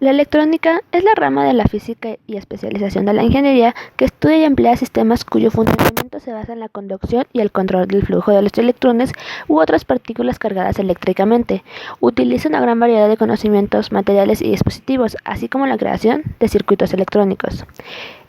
La electrónica es la rama de la física y especialización de la ingeniería que estudia y emplea sistemas cuyo funcionamiento se basa en la conducción y el control del flujo de los electrones u otras partículas cargadas eléctricamente. Utiliza una gran variedad de conocimientos, materiales y dispositivos, así como la creación de circuitos electrónicos.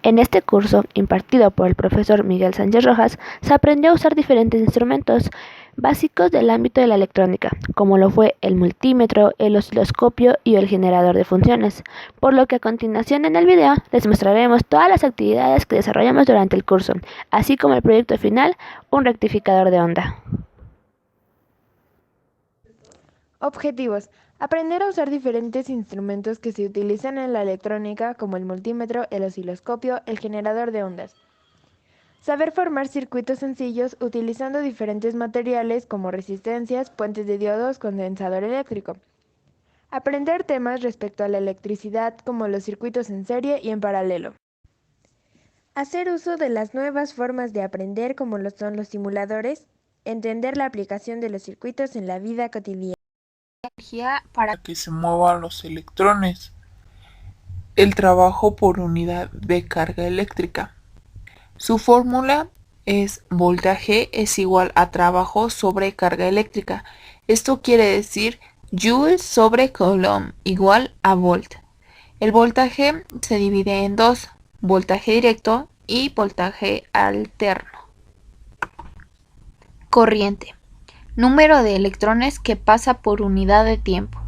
En este curso, impartido por el profesor Miguel Sánchez Rojas, se aprendió a usar diferentes instrumentos básicos del ámbito de la electrónica, como lo fue el multímetro, el osciloscopio y el generador de funciones, por lo que a continuación en el video les mostraremos todas las actividades que desarrollamos durante el curso, así como el proyecto final, un rectificador de onda. Objetivos. Aprender a usar diferentes instrumentos que se utilizan en la electrónica como el multímetro, el osciloscopio, el generador de ondas. Saber formar circuitos sencillos utilizando diferentes materiales como resistencias, puentes de diodos, condensador eléctrico. Aprender temas respecto a la electricidad como los circuitos en serie y en paralelo. Hacer uso de las nuevas formas de aprender como lo son los simuladores. Entender la aplicación de los circuitos en la vida cotidiana. Para que se muevan los electrones. El trabajo por unidad de carga eléctrica. Su fórmula es voltaje es igual a trabajo sobre carga eléctrica. Esto quiere decir Joule sobre Coulomb igual a volt. El voltaje se divide en dos, voltaje directo y voltaje alterno. Corriente. Número de electrones que pasa por unidad de tiempo.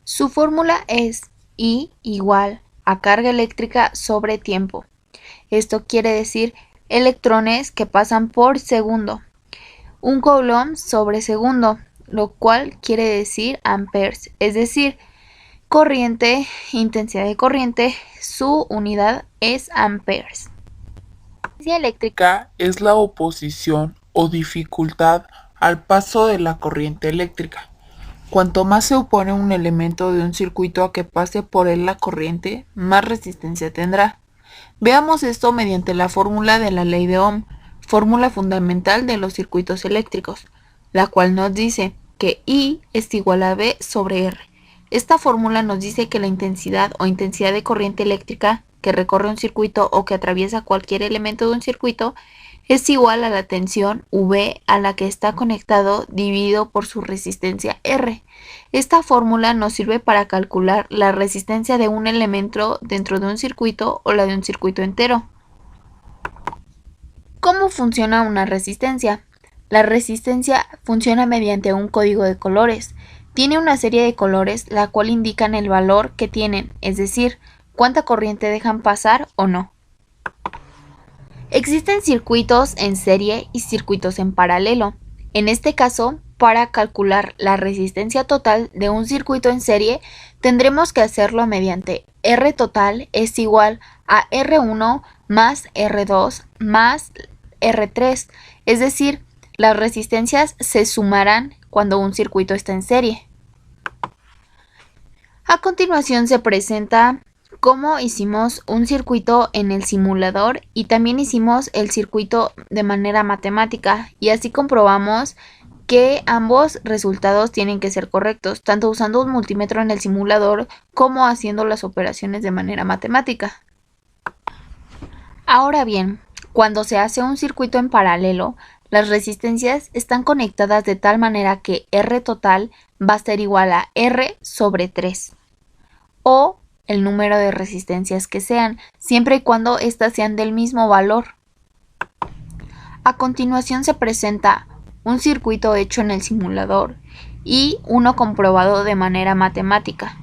Su fórmula es I igual a carga eléctrica sobre tiempo. Esto quiere decir electrones que pasan por segundo. Un coulomb sobre segundo, lo cual quiere decir amperes, es decir, corriente, intensidad de corriente, su unidad es amperes. La potencia eléctrica es la oposición o dificultad al paso de la corriente eléctrica. Cuanto más se opone un elemento de un circuito a que pase por él la corriente, más resistencia tendrá. Veamos esto mediante la fórmula de la ley de Ohm, fórmula fundamental de los circuitos eléctricos, la cual nos dice que I es igual a V sobre R. Esta fórmula nos dice que la intensidad o intensidad de corriente eléctrica que recorre un circuito o que atraviesa cualquier elemento de un circuito es igual a la tensión V a la que está conectado dividido por su resistencia R. Esta fórmula nos sirve para calcular la resistencia de un elemento dentro de un circuito o la de un circuito entero. ¿Cómo funciona una resistencia? La resistencia funciona mediante un código de colores. Tiene una serie de colores la cual indican el valor que tienen, es decir, cuánta corriente dejan pasar o no. Existen circuitos en serie y circuitos en paralelo. En este caso, para calcular la resistencia total de un circuito en serie, tendremos que hacerlo mediante R total es igual a R1 más R2 más R3, es decir, las resistencias se sumarán cuando un circuito está en serie. A continuación se presenta cómo hicimos un circuito en el simulador y también hicimos el circuito de manera matemática y así comprobamos que ambos resultados tienen que ser correctos, tanto usando un multímetro en el simulador como haciendo las operaciones de manera matemática. Ahora bien, cuando se hace un circuito en paralelo, las resistencias están conectadas de tal manera que R total va a ser igual a R sobre 3 o el número de resistencias que sean, siempre y cuando éstas sean del mismo valor. A continuación se presenta un circuito hecho en el simulador y uno comprobado de manera matemática.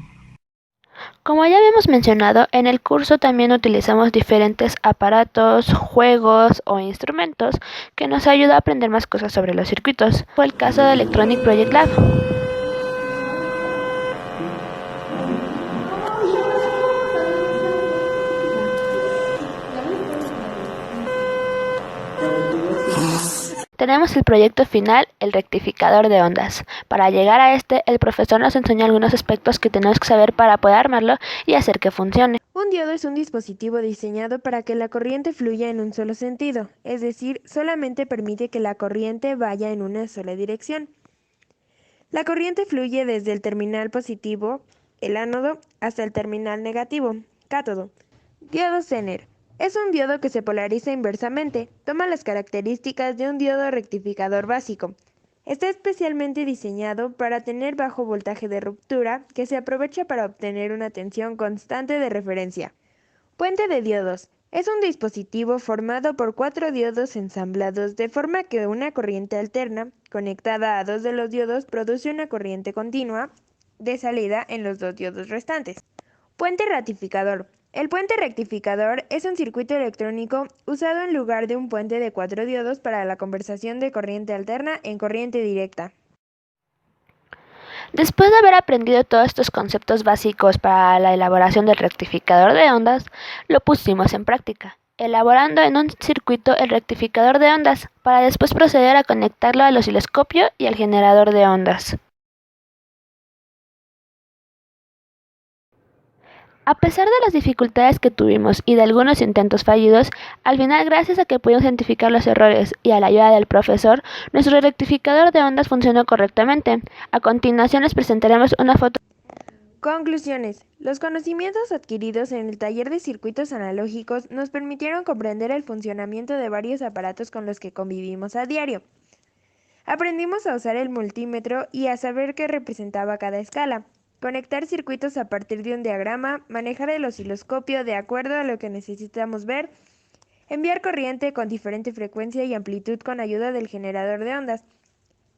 Como ya habíamos mencionado, en el curso también utilizamos diferentes aparatos, juegos o instrumentos que nos ayudan a aprender más cosas sobre los circuitos. Fue el caso de Electronic Project Lab. Tenemos el proyecto final, el rectificador de ondas. Para llegar a este, el profesor nos enseñó algunos aspectos que tenemos que saber para poder armarlo y hacer que funcione. Un diodo es un dispositivo diseñado para que la corriente fluya en un solo sentido, es decir, solamente permite que la corriente vaya en una sola dirección. La corriente fluye desde el terminal positivo el ánodo, hasta el terminal negativo, cátodo. Diodo Zener. Es un diodo que se polariza inversamente. Toma las características de un diodo rectificador básico. Está especialmente diseñado para tener bajo voltaje de ruptura, que se aprovecha para obtener una tensión constante de referencia. Puente de diodos. Es un dispositivo formado por 4 diodos ensamblados de forma que una corriente alterna, conectada a 2 de los diodos, produce una corriente continua de salida en los 2 diodos restantes. Puente ratificador. El puente rectificador es un circuito electrónico usado en lugar de un puente de 4 diodos para la conversión de corriente alterna en corriente directa. Después de haber aprendido todos estos conceptos básicos para la elaboración del rectificador de ondas, lo pusimos en práctica, elaborando en un circuito el rectificador de ondas, para después proceder a conectarlo al osciloscopio y al generador de ondas. A pesar de las dificultades que tuvimos y de algunos intentos fallidos, al final, gracias a que pudimos identificar los errores y a la ayuda del profesor, nuestro rectificador de ondas funcionó correctamente. A continuación les presentaremos una foto. Conclusiones. Los conocimientos adquiridos en el taller de circuitos analógicos nos permitieron comprender el funcionamiento de varios aparatos con los que convivimos a diario. Aprendimos a usar el multímetro y a saber qué representaba cada escala, conectar circuitos a partir de un diagrama, manejar el osciloscopio de acuerdo a lo que necesitamos ver, enviar corriente con diferente frecuencia y amplitud con ayuda del generador de ondas,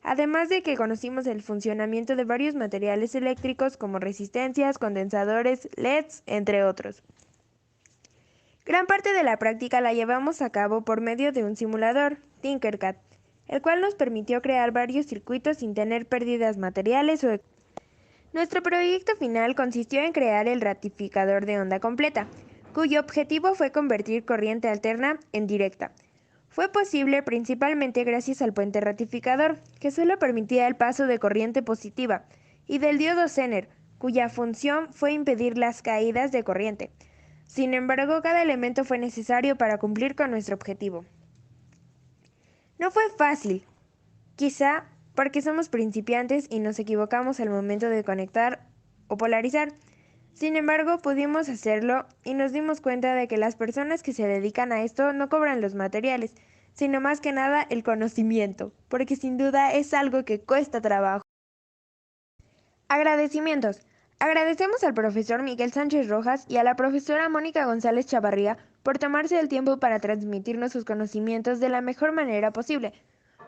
además de que conocimos el funcionamiento de varios materiales eléctricos como resistencias, condensadores, LEDs, entre otros. Gran parte de la práctica la llevamos a cabo por medio de un simulador, Tinkercad, el cual nos permitió crear varios circuitos sin tener pérdidas materiales o Nuestro proyecto final consistió en crear el ratificador de onda completa, cuyo objetivo fue convertir corriente alterna en directa. Fue posible principalmente gracias al puente ratificador, que solo permitía el paso de corriente positiva, y del diodo Zener, cuya función fue impedir las caídas de corriente. Sin embargo, cada elemento fue necesario para cumplir con nuestro objetivo. No fue fácil, quizá porque somos principiantes y nos equivocamos al momento de conectar o polarizar. Sin embargo, pudimos hacerlo y nos dimos cuenta de que las personas que se dedican a esto no cobran los materiales, sino más que nada el conocimiento, porque sin duda es algo que cuesta trabajo. Agradecimientos. Agradecemos al profesor Miguel Sánchez Rojas y a la profesora Mónica González Chavarría por tomarse el tiempo para transmitirnos sus conocimientos de la mejor manera posible,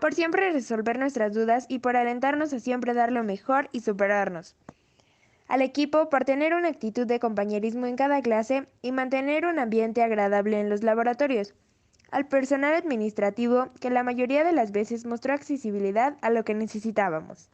por siempre resolver nuestras dudas y por alentarnos a siempre dar lo mejor y superarnos. Al equipo por tener una actitud de compañerismo en cada clase y mantener un ambiente agradable en los laboratorios. Al personal administrativo que la mayoría de las veces mostró accesibilidad a lo que necesitábamos.